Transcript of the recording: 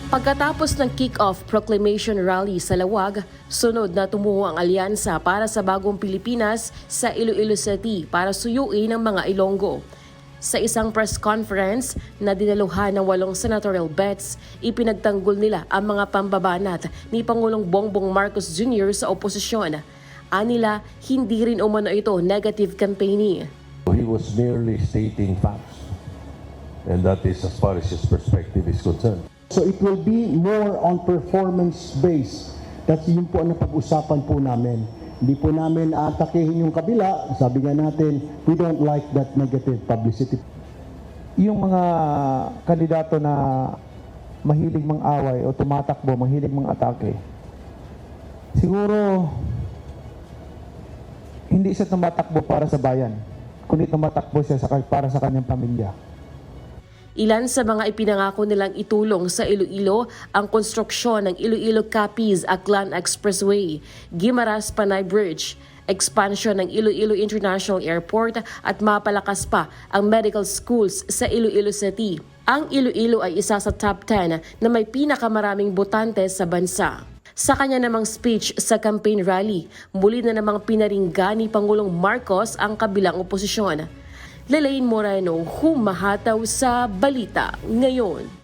Pagkatapos ng kick-off proclamation rally sa Lawag, sunod na tumuho ang alyansa para sa bagong Pilipinas sa Iloilo City para suyuin ang mga Ilonggo. Sa isang press conference na dinaluhan ng 8 senatorial bets, ipinagtanggol nila ang mga pambabanat ni Pangulong Bongbong Marcos Jr. sa oposisyon. Anila, hindi rin umano ito negative campaigning. He was merely stating facts, and that is as far as his perspective is concerned. So it will be more on performance-based. That's yun po ang napag-usapan po namin. Hindi po namin aatakehin yung kabila. Sabi nga natin, we don't like that negative publicity. Yung mga kandidato na mahilig mang-away o tumatakbo, mahilig mang-atake, siguro hindi siya tumatakbo para sa bayan, kundi tumatakbo siya para sa kanyang pamilya. Ilan sa mga ipinangako nilang itulong sa Iloilo ang konstruksyon ng Iloilo-Capiz-Aklan Expressway, Guimaras-Panay Bridge, expansion ng Iloilo International Airport at mapalakas pa ang medical schools sa Iloilo City. Ang Iloilo ay isa sa top 10 na may pinakamaraming botante sa bansa. Sa kanya namang speech sa campaign rally, muli na namang pinaringgan ni Pangulong Marcos ang kabilang oposisyon. Lelaine Moreno, humahataw sa Balita Ngayon.